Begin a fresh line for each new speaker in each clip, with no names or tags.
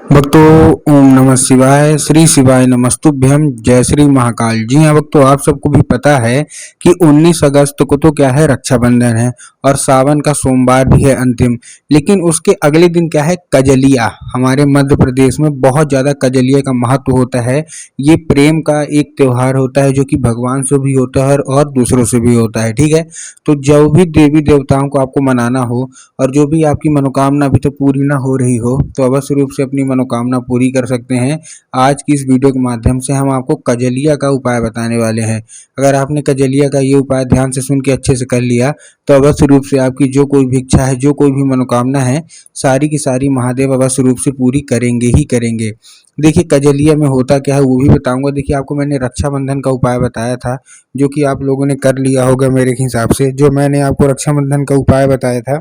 भक्तों, ओम नमः शिवाय, श्री शिवाय नमस्तुभ्यम, जय श्री महाकाल। जी हाँ भक्तों, आप सबको भी पता है कि 19 अगस्त को तो क्या है, रक्षाबंधन है और सावन का सोमवार भी है अंतिम। लेकिन उसके अगले दिन क्या है, कजलिया। हमारे मध्य प्रदेश में बहुत ज़्यादा कजलिया का महत्व होता है। ये प्रेम का एक त्योहार होता है जो कि भगवान से भी होता है और दूसरों से भी होता है। ठीक है, तो जो भी देवी देवताओं को आपको मनाना हो और जो भी आपकी मनोकामना अभी तक पूरी ना हो रही हो, तो अवश्य रूप से अपनी मनोकामना पूरी कर सकते हैं। आज की इस वीडियो के माध्यम से हम आपको कजलिया का उपाय बताने वाले हैं। अगर आपने कजलिया का ये उपाय ध्यान से सुन के अच्छे से कर लिया, तो अवश्य रूप से आपकी जो कोई भी इच्छा है, जो कोई भी मनोकामना है, सारी की सारी महादेव अवश्य रूप से पूरी करेंगे ही करेंगे। देखिए, कजलिया में होता क्या है वो भी बताऊंगा। देखिए, आपको मैंने रक्षाबंधन का उपाय बताया था, जो कि आप लोगों ने कर लिया होगा मेरे हिसाब से। जो मैंने आपको रक्षाबंधन का उपाय बताया था,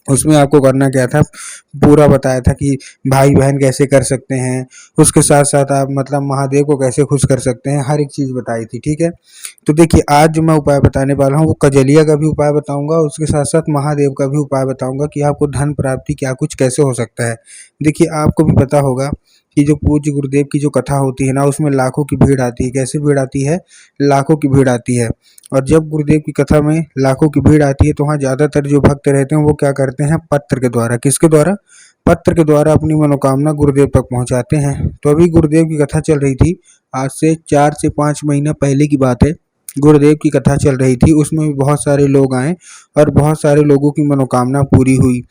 उसमें आपको करना क्या था, पूरा बताया था कि भाई बहन कैसे कर सकते हैं, उसके साथ साथ आप मतलब महादेव को कैसे खुश कर सकते हैं, हर एक चीज़ बताई थी। ठीक है, तो देखिए, आज जो मैं उपाय बताने वाला हूँ वो कजलिया का भी उपाय बताऊंगा, उसके साथ साथ महादेव का भी उपाय बताऊंगा कि आपको धन प्राप्ति क्या कुछ कैसे हो सकता है। देखिए, आपको भी पता होगा कि जो पूज्य गुरुदेव की जो कथा होती है ना, उसमें लाखों की भीड़ आती है। कैसे भीड़ आती है? लाखों की भीड़ आती है। और जब गुरुदेव की कथा में लाखों की भीड़ आती है, तो वहाँ ज़्यादातर जो भक्त रहते हैं वो क्या करते हैं, पत्र के द्वारा, किसके द्वारा, पत्र के द्वारा अपनी मनोकामना गुरुदेव तक पहुँचाते हैं। तो अभी गुरुदेव की कथा चल रही थी, आज से 4 से 5 महीना पहले की बात है। गुरुदेव की कथा चल रही थी, उसमें भी बहुत सारे लोग आए और बहुत सारे लोगों की मनोकामना पूरी हुई।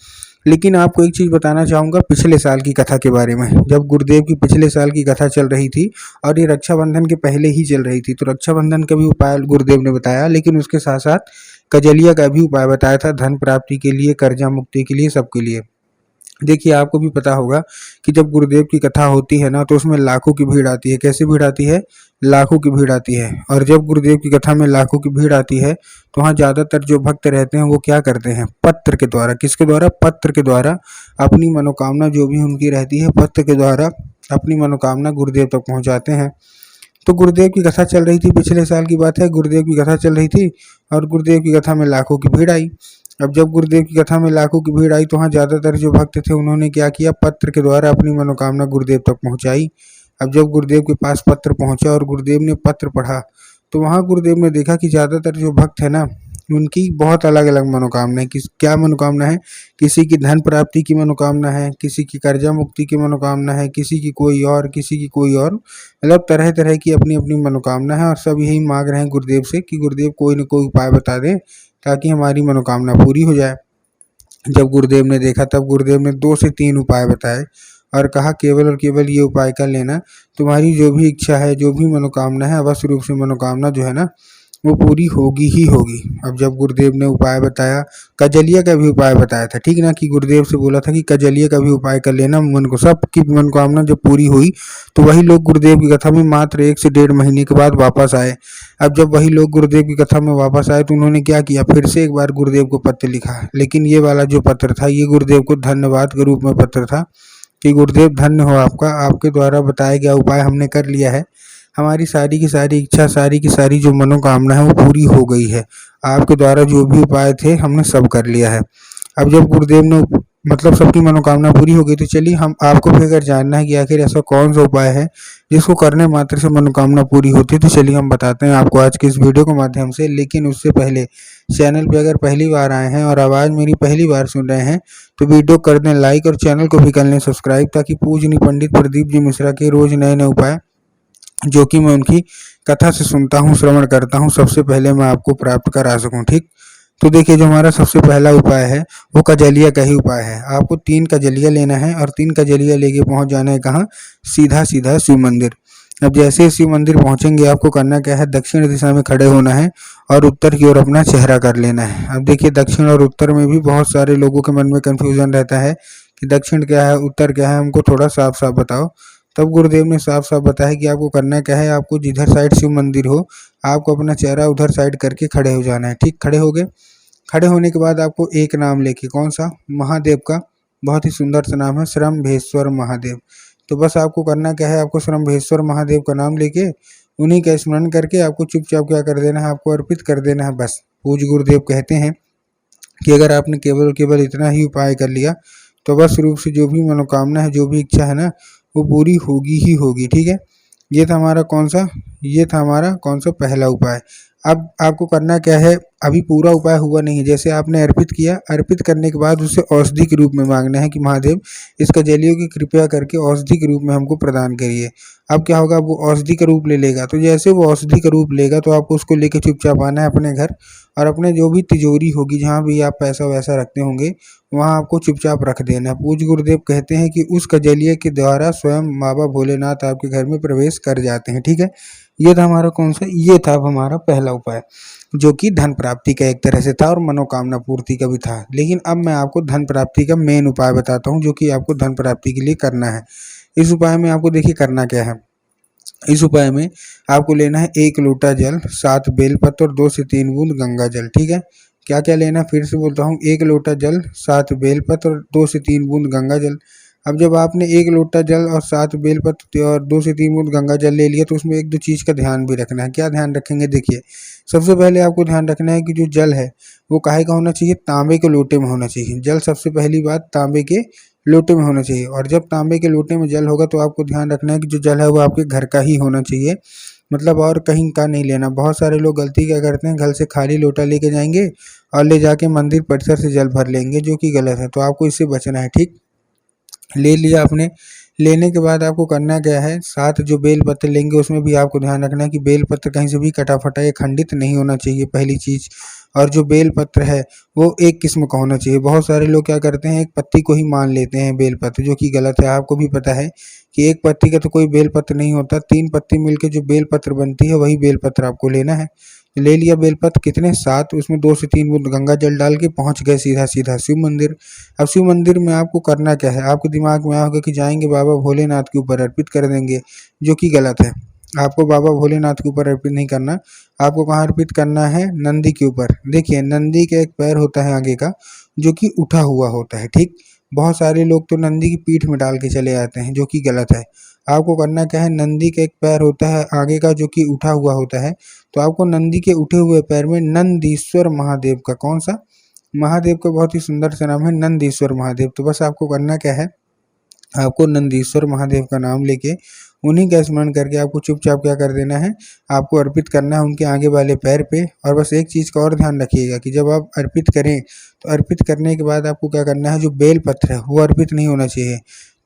लेकिन आपको एक चीज़ बताना चाहूँगा पिछले साल की कथा के बारे में। जब गुरुदेव की पिछले साल की कथा चल रही थी और ये रक्षाबंधन के पहले ही चल रही थी, तो रक्षाबंधन का भी उपाय गुरुदेव ने बताया, लेकिन उसके साथ साथ कजलिया का भी उपाय बताया था, धन प्राप्ति के लिए, कर्जा मुक्ति के लिए, सबके लिए। देखिए, आपको भी पता होगा कि जब गुरुदेव की कथा होती है ना, तो उसमें लाखों की भीड़ आती है। कैसे भीड़ आती है? लाखों की भीड़ आती है। और जब गुरुदेव की कथा में लाखों की भीड़ आती है, तो वहाँ ज़्यादातर जो भक्त रहते हैं वो क्या करते हैं, पत्र के द्वारा, किसके द्वारा, पत्र के द्वारा अपनी मनोकामना जो भी उनकी रहती है, पत्र के द्वारा अपनी मनोकामना गुरुदेव तक पहुँचाते हैं। तो गुरुदेव की कथा चल रही थी, पिछले साल की बात है, गुरुदेव की कथा चल रही थी और गुरुदेव की कथा में लाखों की भीड़ आई। अब जब गुरुदेव की कथा में लाखों की भीड़ आई, तो वहाँ ज़्यादातर जो भक्त थे उन्होंने क्या किया, पत्र के द्वारा अपनी मनोकामना गुरुदेव तक पहुँचाई। अब जब गुरुदेव के पास पत्र पहुँचा और गुरुदेव ने पत्र पढ़ा, तो वहाँ गुरुदेव ने देखा कि ज़्यादातर जो भक्त है ना, उनकी बहुत अलग अलग मनोकामना है। किस क्या मनोकामना है? किसी की धन प्राप्ति की मनोकामना है, किसी की कर्जा मुक्ति की मनोकामना है, किसी की कोई और, किसी की कोई और, मतलब तरह तरह की अपनी अपनी मनोकामना है। और सब यही मांग रहे हैं गुरुदेव से कि गुरुदेव कोई न कोई उपाय बता दें ताकि हमारी मनोकामना पूरी हो जाए। जब गुरुदेव ने देखा, तब गुरुदेव ने 2 से 3 उपाय बताए और कहा, केवल और केवल ये उपाय कर लेना, तुम्हारी जो भी इच्छा है, जो भी मनोकामना है, अवश्य रूप से मनोकामना जो है ना, वो पूरी होगी ही होगी। अब जब गुरुदेव ने उपाय बताया, कजलिया का भी उपाय बताया था, ठीक ना, कि गुरुदेव से बोला था कि कजलिया का भी उपाय कर लेना, मन को सबकी मनोकामना जब पूरी हुई, तो वही लोग गुरुदेव की कथा में मात्र 1 से 1.5 महीने के बाद वापस आए। अब जब वही लोग गुरुदेव की कथा में वापस आए, तो उन्होंने क्या किया, फिर से एक बार गुरुदेव को पत्र लिखा। लेकिन ये वाला जो पत्र था, ये गुरुदेव को धन्यवाद के रूप में पत्र था कि गुरुदेव धन्य हो आपका, आपके द्वारा बताया गया उपाय हमने कर लिया है, हमारी सारी की सारी इच्छा, सारी की सारी जो मनोकामना है वो पूरी हो गई है। आपके द्वारा जो भी उपाय थे हमने सब कर लिया है। अब जब गुरुदेव ने मतलब सबकी मनोकामना पूरी हो गई, तो चलिए, हम आपको भी अगर जानना है कि आखिर ऐसा कौन सा उपाय है जिसको करने मात्र से मनोकामना पूरी होती है, तो चलिए हम बताते हैं आपको आज के इस वीडियो के माध्यम से। लेकिन उससे पहले चैनल पे अगर पहली बार आए हैं और आवाज़ मेरी पहली बार सुन रहे हैं, तो वीडियो कर दें लाइक और चैनल को भी कर लें सब्सक्राइब, ताकि पूजनीय पंडित प्रदीप जी मिश्रा के रोज़ नए नए उपाय जो कि मैं उनकी कथा से सुनता हूँ, श्रवण करता हूँ, सबसे पहले मैं आपको प्राप्त करा सकूँ। ठीक, तो देखिए, जो हमारा सबसे पहला उपाय है वो कजलिया का ही उपाय है। आपको 3 कजलिया लेना है और 3 कजलिया लेके पहुँच जाना है कहाँ, सीधा सीधा शिव मंदिर। अब जैसे ही शिव मंदिर पहुँचेंगे, आपको करना क्या है, दक्षिण दिशा में खड़े होना है और उत्तर की ओर अपना चेहरा कर लेना है। अब देखिए, दक्षिण और उत्तर में भी बहुत सारे लोगों के मन में कन्फ्यूजन रहता है कि दक्षिण क्या है, उत्तर क्या है, हमको थोड़ा साफ साफ बताओ। तब गुरुदेव ने साफ साफ बताया कि आपको करना क्या है, आपको जिधर साइड शिव मंदिर हो, आपको अपना चेहरा उधर साइड करके खड़े हो जाना है। ठीक, खड़े हो गए। खड़े होने के बाद आपको एक नाम लेके, कौन सा, महादेव का, बहुत ही सुंदर सा नाम है, श्रम्भेश्वर महादेव। तो बस आपको करना क्या है, आपको श्रम्भेश्वर महादेव का नाम लेके उन्हीं का स्मरण करके आपको चुपचाप क्या कर देना है, आपको अर्पित कर देना है। बस पूज्य गुरुदेव कहते हैं कि अगर आपने केवल केवल इतना ही उपाय कर लिया, तो अवश्य रूप से जो भी मनोकामना है, जो भी इच्छा है ना, वो पूरी होगी ही होगी। ठीक है, ये था हमारा कौन सा पहला उपाय। अब आपको करना क्या है, अभी पूरा उपाय हुआ नहीं है। जैसे आपने अर्पित किया, अर्पित करने के बाद उसे औषधि के रूप में मांगना है कि महादेव इसका जलियों की कृपया करके औषधि के रूप में हमको प्रदान करिए। अब क्या होगा, वो औषधि का रूप ले लेगा। तो जैसे वो औषधि का रूप लेगा तो आपको उसको लेके चुपचाप आना है अपने घर, और अपने जो भी तिजोरी होगी, जहाँ भी आप पैसा वैसा रखते होंगे, वहाँ आपको चुपचाप रख देना है। पूज्य गुरुदेव कहते हैं कि उस कजलिये के द्वारा स्वयं बाबा भोलेनाथ आपके घर में प्रवेश कर जाते हैं। ठीक है, ये था हमारा ये था अब हमारा पहला उपाय, जो कि धन प्राप्ति का एक तरह से था और मनोकामना पूर्ति का भी था। लेकिन अब मैं आपको धन प्राप्ति का मेन उपाय बताता हूँ, जो कि आपको धन प्राप्ति के लिए करना है। इस उपाय में आपको देखिए करना क्या है। इस उपाय में आपको लेना है 1 लोटा जल, 7 बेलपत्र और 2 से 3 बूंद गंगा जल। ठीक है, क्या क्या लेना, फिर से बोलता हूँ, 1 लोटा जल, 7 बेलपत्र और 2 से 3 बूंद गंगा जल। अब जब आपने 1 लोटा जल और 7 बेलपत्र और 2 से 3 बूंद गंगा जल ले लिया, तो उसमें 1-2 चीज़ का ध्यान भी रखना है। क्या ध्यान रखेंगे, देखिए सबसे पहले आपको ध्यान रखना है कि जो जल है वो काहे का होना चाहिए, तांबे के लोटे में होना चाहिए। जल सबसे पहली बात तांबे के लोटे में होना चाहिए, और जब तांबे के लोटे में जल होगा तो आपको ध्यान रखना है कि जो जल है वो आपके घर का ही होना चाहिए, मतलब और कहीं का नहीं लेना। बहुत सारे लोग गलती क्या करते हैं, घर से खाली लोटा लेके जाएंगे और ले जाके मंदिर परिसर से जल भर लेंगे, जो कि गलत है। तो आपको इससे बचना है। ठीक, ले लिया आपने, लेने के बाद आपको करना क्या है, 7 जो बेल पत्र लेंगे उसमें भी आपको ध्यान रखना है कि बेल पत्र कहीं से भी कटा फटा या खंडित नहीं होना चाहिए, पहली चीज़। और जो बेल पत्र है वो एक किस्म का होना चाहिए। बहुत सारे लोग क्या करते हैं, एक पत्ती को ही मान लेते हैं बेल पत्र, जो कि गलत है। आपको भी पता है कि एक पत्ती का तो कोई बेल पत्र नहीं होता, 3 पत्ती मिलके जो बेल पत्र बनती है वही बेल पत्र आपको लेना है। ले लिया बेलपत्र, कितने, 7, उसमें 2 से 3 बूंद गंगा जल डाल के पहुंच गए सीधा सीधा शिव मंदिर। अब शिव मंदिर में आपको करना क्या है, आपके दिमाग में होगा कि जाएंगे बाबा भोलेनाथ के ऊपर अर्पित कर देंगे, जो कि गलत है। आपको बाबा भोलेनाथ के ऊपर अर्पित नहीं करना, आपको कहाँ अर्पित करना है, नंदी के ऊपर। देखिए नंदी का एक पैर होता है आगे का, जो कि उठा हुआ होता है। ठीक, बहुत सारे लोग तो नंदी की पीठ में डाल के चले जाते हैं, जो कि गलत है। आपको करना क्या है, नंदी का एक पैर होता है आगे का, जो कि उठा हुआ होता है। तो आपको नंदी के उठे हुए पैर में नंदीश्वर महादेव का, कौन सा, महादेव का बहुत ही सुंदर सा नाम है नंदीश्वर महादेव। तो बस आपको करना क्या है, आपको नंदीश्वर महादेव का नाम लेके उन्हीं का स्मरण करके आपको चुपचाप क्या कर देना है, आपको अर्पित करना है उनके आगे वाले पैर पे। और बस एक चीज़ का और ध्यान रखिएगा कि जब आप अर्पित करें तो अर्पित करने के बाद आपको क्या करना है, जो बेल पत्र है वो अर्पित नहीं होना चाहिए,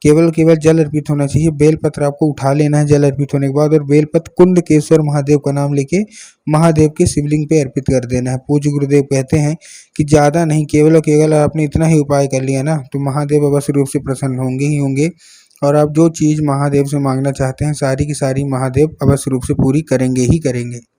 केवल जल अर्पित होना चाहिए। बेल पत्र आपको उठा लेना है जल अर्पित होने के बाद, और बेल पत्र कुंडकेश्वर महादेव का नाम लेके महादेव के शिवलिंग पे अर्पित कर देना है। पूज्य गुरुदेव कहते हैं कि ज़्यादा नहीं, केवल और केवल आपने इतना ही उपाय कर लिया ना, तो महादेव अवश्य रूप से प्रसन्न होंगे ही होंगे, और आप जो चीज़ महादेव से मांगना चाहते हैं सारी की सारी महादेव अवश्य रूप से पूरी करेंगे ही करेंगे।